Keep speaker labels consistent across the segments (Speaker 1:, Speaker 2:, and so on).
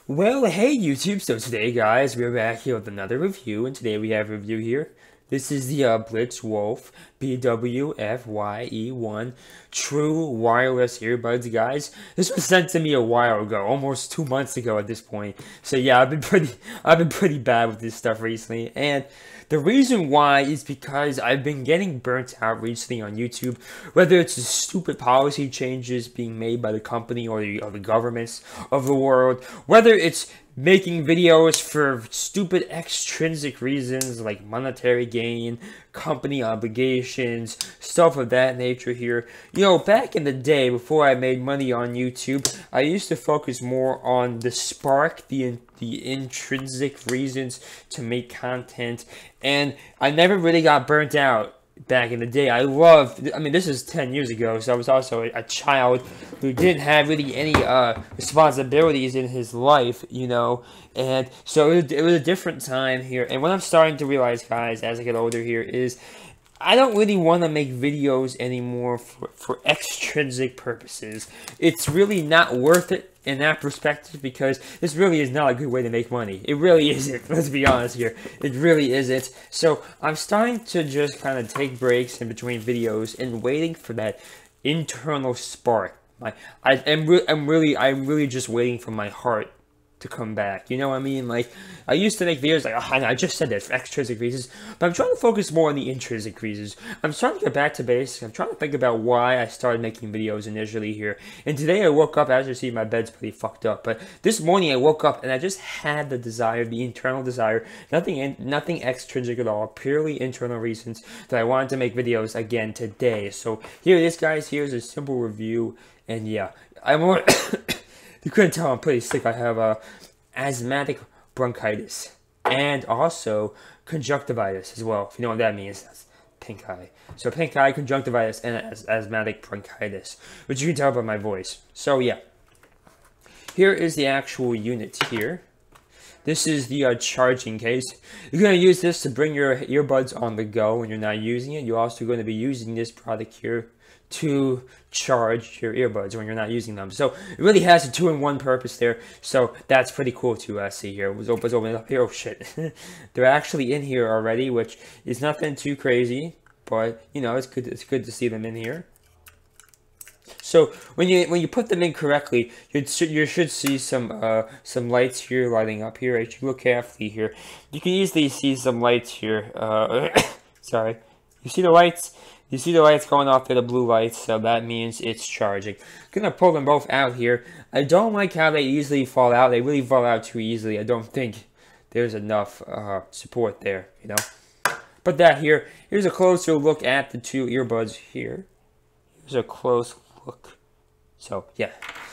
Speaker 1: Well, hey YouTube, so today guys, we're back here with another review, and today we have a review here. This is the BlitzWolf BW-FYE1 true wireless earbuds, guys. This was sent to me a while ago, almost 2 months ago at this point. So yeah, I've been pretty bad with this stuff recently, and the reason why is because I've been getting burnt out recently on YouTube, whether it's the stupid policy changes being made by the company or the governments of the world, whether it's making videos for stupid extrinsic reasons like monetary gain, company obligations, stuff of that nature here. You know, back in the day, before I made money on YouTube, I used to focus more on the spark, the intrinsic reasons to make content, and I never really got burnt out. Back in the day, I mean, this is 10 years ago, so I was also a child who didn't have really any responsibilities in his life, you know, and so it was a different time here. And what I'm starting to realize, guys, as I get older here, is I don't really want to make videos anymore for extrinsic purposes. It's really not worth it in that perspective, because this really is not a good way to make money. It really isn't. Let's be honest here. It really isn't. So I'm starting to just kind of take breaks in between videos and waiting for that internal spark. I'm really just waiting for my heart to come back. You know what I mean? Like, I used to make videos like, oh, I just said that, for extrinsic reasons, but I'm trying to focus more on the intrinsic reasons. I'm starting to get back to basics. I'm trying to think about why I started making videos initially here. And today I woke up, as you see, my bed's pretty fucked up, but this morning I woke up and I just had the desire, the internal desire, nothing extrinsic at all, purely internal reasons, that I wanted to make videos again today. So here it is, guys. Here's a simple review, and yeah, I'm more you couldn't tell I'm pretty sick. I have asthmatic bronchitis and also conjunctivitis as well, if you know what that means. That's pink eye. So pink eye, conjunctivitis, and asthmatic bronchitis, which you can tell by my voice. So yeah, here is the actual unit here. This is the charging case. You're going to use this to bring your earbuds on the go when you're not using it. You're also going to be using this product here to charge your earbuds when you're not using them. So it really has a two-in-one purpose there. So that's pretty cool to see here. Let's open it up here. Oh shit. They're actually in here already, which is nothing too crazy, but you know, it's good to see them in here. So when you put them in correctly, you should see some lights here lighting up here. If you look carefully here, you can easily see some lights here. Sorry, you see the lights? You see the lights going off there, the blue lights, so that means it's charging. I'm gonna pull them both out here. I don't like how they easily fall out. They really fall out too easily. I don't think there's enough support there, you know. But that here, here's a closer look at the two earbuds here. Here's a close look. So yeah,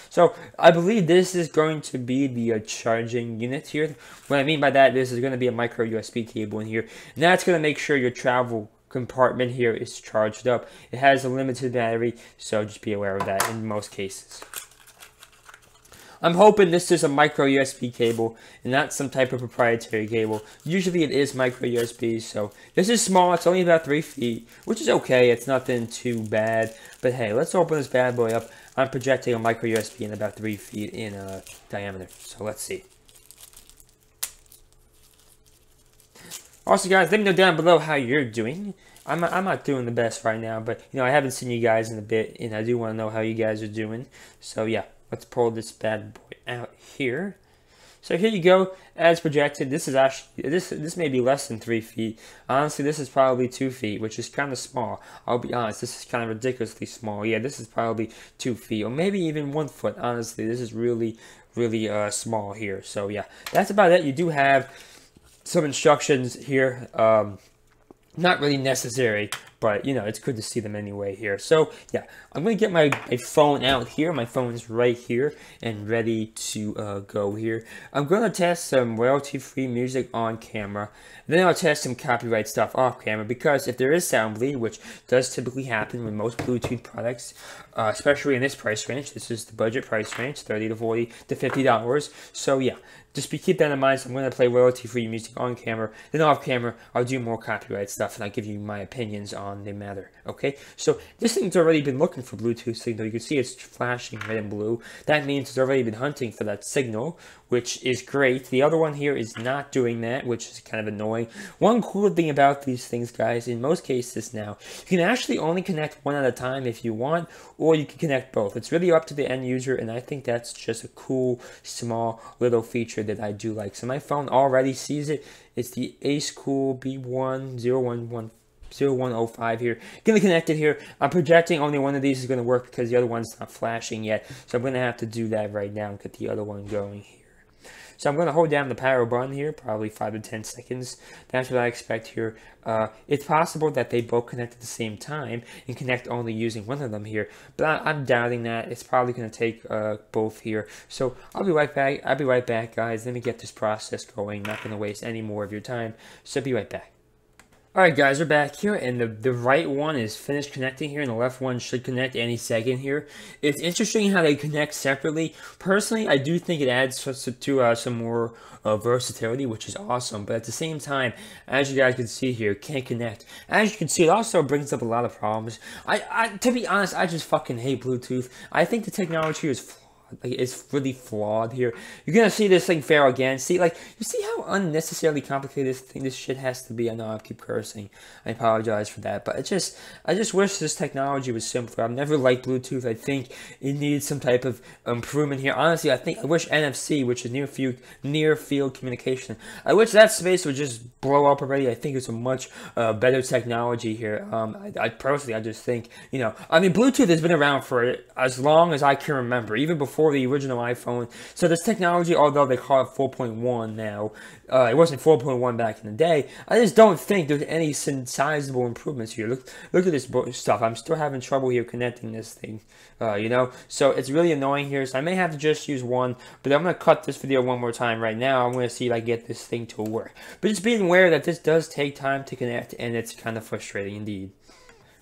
Speaker 1: so I believe this is going to be the charging unit here. What I mean by that, this is going to be a micro USB cable in here, and that's going to make sure your travel compartment here is charged up. It has a limited battery, so just be aware of that in most cases. I'm hoping this is a micro USB cable and not some type of proprietary cable. Usually it is micro USB, so this is small. It's only about 3 feet, which is okay. It's nothing too bad. But hey, let's open this bad boy up. I'm projecting a micro USB in about 3 feet in diameter, so let's see. Also, guys, let me know down below how you're doing. I'm not doing the best right now, but you know, I haven't seen you guys in a bit, and I do want to know how you guys are doing. So yeah, let's pull this bad boy out here. So here you go, as projected. This is actually this may be less than 3 feet. Honestly, this is probably 2 feet, which is kind of small. I'll be honest, this is kind of ridiculously small. Yeah, this is probably 2 feet, or maybe even 1 foot. Honestly, this is really small here. So yeah, that's about it. You do have some instructions here, not really necessary, but you know, it's good to see them anyway here. So yeah, I'm gonna get my phone out here. My phone is right here and ready to go here. I'm gonna test some royalty-free music on camera, and then I'll test some copyright stuff off camera, because if there is sound bleed, which does typically happen with most Bluetooth products, especially in this price range. This is the budget price range, $30 to $40 to $50. So yeah, just keep that in mind. So I'm going to play royalty-free music on camera. Then off camera, I'll do more copyright stuff, and I'll give you my opinions on the matter. Okay? So this thing's already been looking for Bluetooth signal. You can see it's flashing red and blue. That means it's already been hunting for that signal, which is great. The other one here is not doing that, which is kind of annoying. One cool thing about these things, guys, in most cases now, you can actually only connect one at a time if you want, or you can connect both. It's really up to the end user, and I think that's just a cool, small, little feature that I do like. So my phone already sees it. It's the Ace Cool B10105 here. Gonna connect it here. I'm projecting only one of these is gonna work because the other one's not flashing yet. So I'm gonna have to do that right now and get the other one going here. So I'm gonna hold down the power button here, probably 5 to 10 seconds. That's what I expect here. It's possible that they both connect at the same time and connect only using one of them here, but I'm doubting that. It's probably gonna take both here. So I'll be right back. I'll be right back, guys. Let me get this process going. Not gonna waste any more of your time. So I'll be right back. Alright guys, we're back here, and the right one is finished connecting here, and the left one should connect any second here. It's interesting how they connect separately. Personally, I do think it adds to some more versatility, which is awesome, but at the same time, as you guys can see here, can't connect. As you can see, it also brings up a lot of problems. To be honest, I just fucking hate Bluetooth. I think the technology is flawed. Like, it's really flawed here. You're gonna see this thing fail again. See, like, you see how unnecessarily complicated this shit has to be. I know I keep cursing. I apologize for that, but I just wish this technology was simpler. I've never liked Bluetooth. I think it needs some type of improvement here. Honestly, I wish NFC, which is near field communication, I wish that space would just blow up already. I think it's a much better technology here. I personally, I just think, you know, I mean, Bluetooth has been around for as long as I can remember, even before the original iPhone. So this technology, although they call it 4.1 now, it wasn't 4.1 back in the day. I just don't think there's any sizable improvements here. Look at this stuff. I'm still having trouble here connecting this thing, you know. So it's really annoying here. So I may have to just use one, but I'm gonna cut this video one more time right now. I'm gonna see if I get this thing to work. But just be aware that this does take time to connect, and it's kind of frustrating indeed.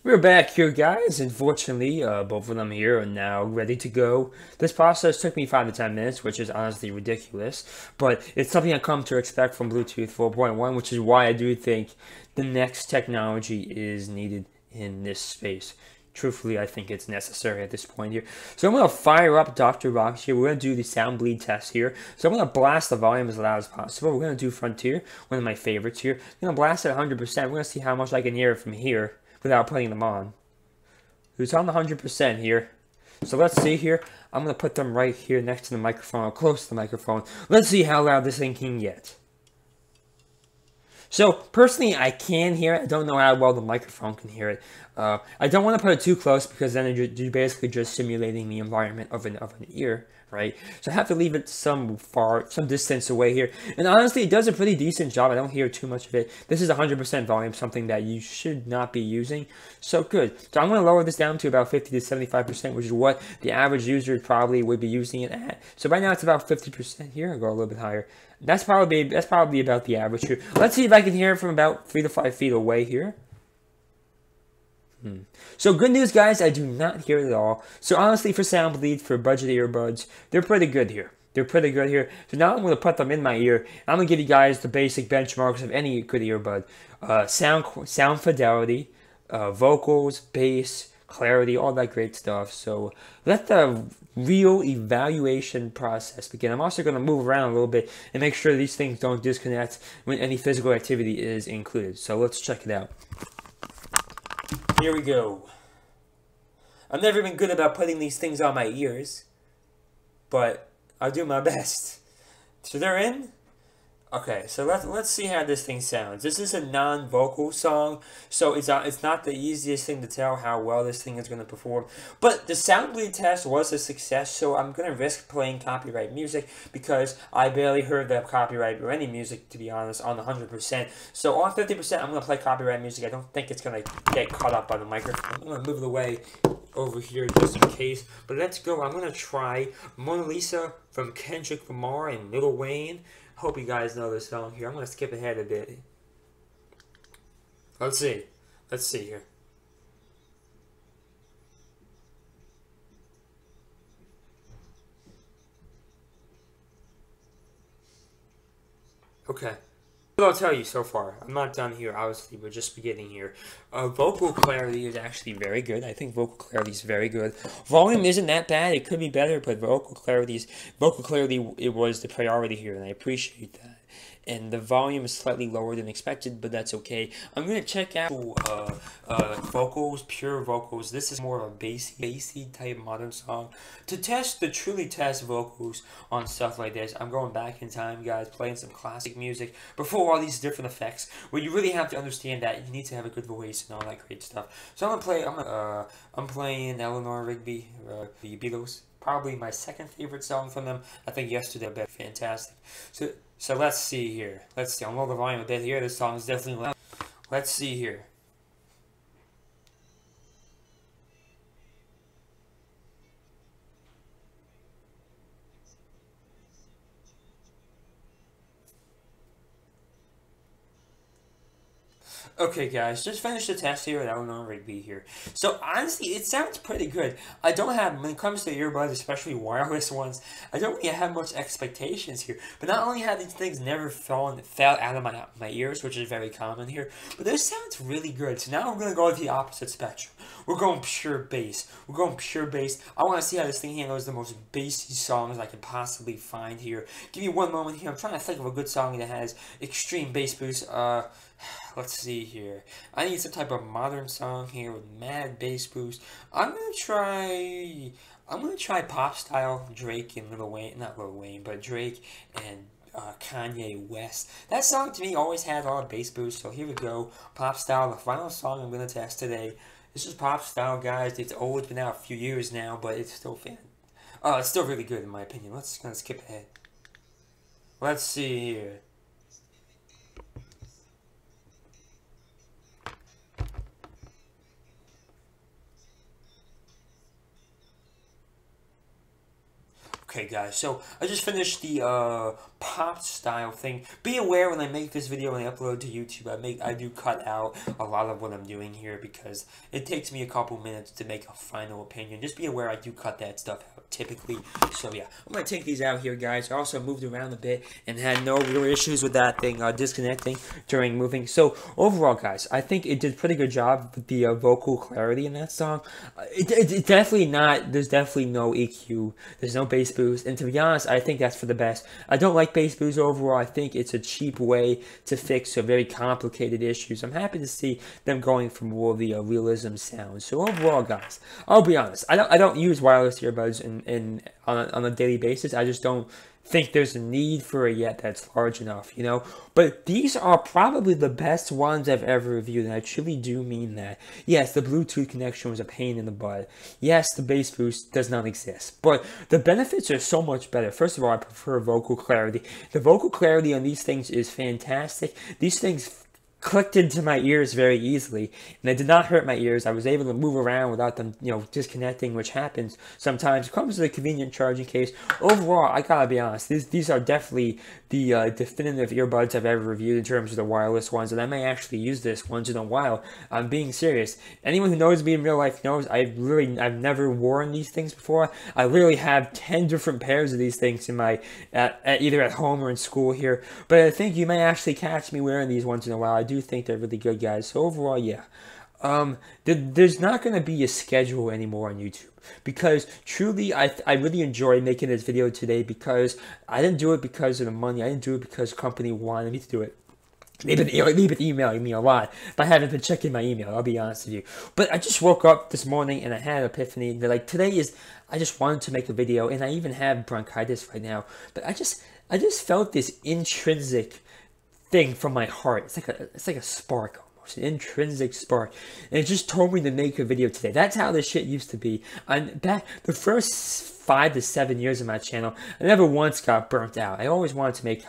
Speaker 1: We're back here, guys. Unfortunately, both of them here are now ready to go. This process took me 5 to 10 minutes, which is honestly ridiculous, but it's something I come to expect from Bluetooth 4.1, which is why I do think the next technology is needed in this space. Truthfully, I think it's necessary at this point here. So I'm going to fire up Dr. Rocks here. We're going to do the sound bleed test here. So I'm going to blast the volume as loud as possible. We're going to do Frontier, one of my favorites here. I'm going to blast it at 100%. We're going to see how much I can hear it from here without putting them on. It's on the 100% here. So let's see here. I'm going to put them right here next to the microphone, or close to the microphone. Let's see how loud this thing can get. So personally, I can hear it. I don't know how well the microphone can hear it. I don't want to put it too close because then you're basically just simulating the environment of an ear, right? So I have to leave it some distance away here. And honestly, it does a pretty decent job. I don't hear too much of it. This is 100% volume, something that you should not be using. So good. So I'm going to lower this down to about 50 to 75%, which is what the average user probably would be using it at. So right now it's about 50% here. I'll go a little bit higher. That's probably about the average here. Let's see if I can hear it from about 3 to 5 feet away here. So good news, guys, I do not hear it at all. So honestly, for sound bleed, for budget earbuds, they're pretty good here. They're pretty good here. So now I'm going to put them in my ear. I'm going to give you guys the basic benchmarks of any good earbud. Sound fidelity, vocals, bass, clarity, all that great stuff. So let the real evaluation process begin. I'm also going to move around a little bit and make sure these things don't disconnect when any physical activity is included. So let's check it out. Here we go. I've never been good about putting these things on my ears, but I'll do my best. So they're in? Okay, so let's see how this thing sounds. This is a non-vocal song, so it's not the easiest thing to tell how well this thing is going to perform. But the sound bleed test was a success, so I'm going to risk playing copyright music because I barely heard that copyright or any music, to be honest, on 100%. So on 50%, I'm going to play copyright music. I don't think it's going to get caught up on the microphone. I'm going to move it away over here just in case. But let's go. I'm going to try Mona Lisa from Kendrick Lamar and Lil Wayne. Hope you guys know this song here. I'm going to skip ahead a bit. Let's see. Let's see here. Okay. What I'll tell you so far, I'm not done here, obviously, we're just beginning here. Vocal clarity is actually very good. I think vocal clarity is very good. Volume isn't that bad, it could be better, but vocal clarity, it was the priority here, and I appreciate that. And the volume is slightly lower than expected, but that's okay. I'm going to check out vocals, pure vocals. This is more of a bassy type modern song. To truly test vocals on stuff like this, I'm going back in time, guys, playing some classic music before all these different effects, where you really have to understand that you need to have a good voice and all that great stuff. So I'm playing Eleanor Rigby, the Beatles. Probably my second favorite song from them. I think Yesterday, but fantastic. So let's see here. Let's see. I'll lower the volume a bit here. This song is definitely loud. Let's see here. Okay, guys, just finished the test here at Eleanor Rigby here. So, honestly, it sounds pretty good. I don't have, when it comes to earbuds, especially wireless ones, I don't really have much expectations here. But not only have these things never fell out of my ears, which is very common here, but this sounds really good. So now we're going to go to the opposite spectrum. We're going pure bass. We're going pure bass. I want to see how this thing handles the most bassy songs I can possibly find here. Give me one moment here. I'm trying to think of a good song that has extreme bass boost. Let's see here. I need some type of modern song here with mad bass boost. I'm gonna try pop style Drake and Lil Wayne, not Lil Wayne, but Drake and Kanye West. That song to me always had a lot of bass boost. So here we go, pop style. The final song I'm gonna test today. This is pop style, guys. It's old, it's been out a few years now, but it's still it's still really good in my opinion. Let's kind of skip ahead. Let's see here. Okay, guys, so I just finished the pop style thing. Be aware when I make this video and I upload to YouTube, I do cut out a lot of what I'm doing here because it takes me a couple minutes to make a final opinion. Just be aware I do cut that stuff out typically. So yeah, I'm gonna take these out here, guys. I also moved around a bit and had no real issues with that thing disconnecting during moving. So overall, guys, I think it did a pretty good job with the vocal clarity in that song. It's definitely not. There's definitely no EQ. There's no bass boost, and to be honest, I think that's for the best. I don't like bass boost overall. I think it's a cheap way to fix a very complicated issues. I'm happy to see them going for more of the realism sound. So overall, guys, I'll be honest. I don't use wireless earbuds on a daily basis. I just don't think there's a need for it yet that's large enough, you know. But these are probably the best ones I've ever reviewed, and I truly do mean that. Yes, the Bluetooth connection was a pain in the butt. Yes, the bass boost does not exist, but the benefits are so much better. First of all, I prefer vocal clarity. The vocal clarity on these things is fantastic. These things clicked into my ears very easily, and it did not hurt my ears. I was able to move around without them, you know, disconnecting, which happens sometimes. It comes with a convenient charging case. Overall, I gotta be honest, these are definitely the definitive earbuds I've ever reviewed in terms of the wireless ones, and I may actually use this once in a while. I'm being serious. Anyone who knows me in real life knows I've never worn these things before. I literally have 10 different pairs of these things in my either at home or in school here, but I think you may actually catch me wearing these once in a while. I do think they're really good, guys. So overall, yeah. There's not going to be a schedule anymore on YouTube because truly I really enjoyed making this video today because I didn't do it because of the money. I didn't do it because the company wanted me to do it. They've been emailing me a lot, but I haven't been checking my email, I'll be honest with you. But I just woke up this morning and I had an epiphany. They're like, I just wanted to make a video, and I even have bronchitis right now. But I just felt this intrinsic thing from my heart. It's like a spark, almost an intrinsic spark, and it just told me to make a video today. That's how this shit used to be. And back the first 5 to 7 years of my channel, I never once got burnt out. I always wanted to make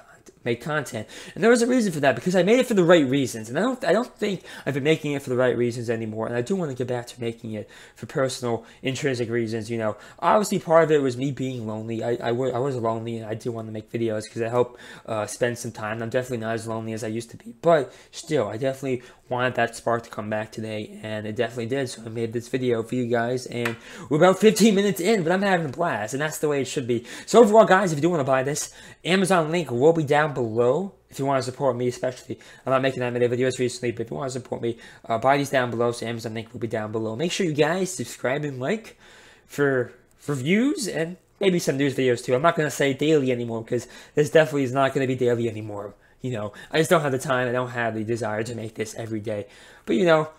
Speaker 1: content, and there was a reason for that because I made it for the right reasons, and I don't think I've been making it for the right reasons anymore, and I do want to get back to making it for personal intrinsic reasons. You know, obviously part of it was me being lonely. I was lonely, and I do want to make videos because I help spend some time. I'm definitely not as lonely as I used to be, but still I definitely wanted that spark to come back today, and it definitely did. So I made this video for you guys, and we're about 15 minutes in, but I'm having a blast, and that's the way it should be. So overall, guys, if you do want to buy this, Amazon link will be down down below if you want to support me, especially. I'm not making that many videos recently, but if you want to support me, buy these down below. So Amazon link will be down below. Make sure you guys subscribe and like for views and maybe some news videos too. I'm not going to say daily anymore because this definitely is not going to be daily anymore. You know, I just don't have the time. I don't have the desire to make this every day. But you know,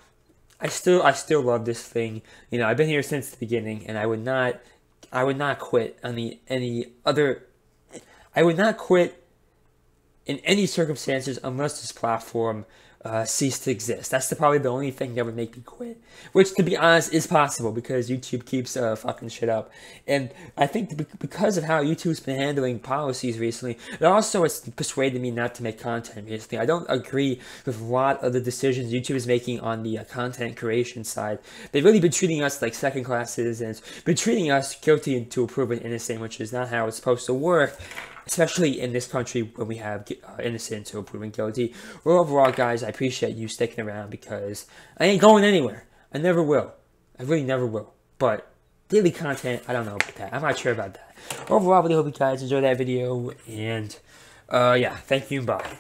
Speaker 1: I still love this thing. You know, I've been here since the beginning, and I would not quit on I would not quit in any circumstances unless this platform ceased to exist. That's probably the only thing that would make me quit. Which, to be honest, is possible because YouTube keeps fucking shit up. And I think because of how YouTube's been handling policies recently, it also has persuaded me not to make content recently. I don't agree with a lot of the decisions YouTube is making on the content creation side. They've really been treating us like second classes and been treating us guilty until proven innocent, which is not how it's supposed to work. Especially in this country when we have innocent until proven guilty. Well, overall, guys, I appreciate you sticking around because I ain't going anywhere. I never will. I really never will. But daily content, I don't know about that. I'm not sure about that. Overall, I really hope you guys enjoyed that video. And, yeah, thank you and bye.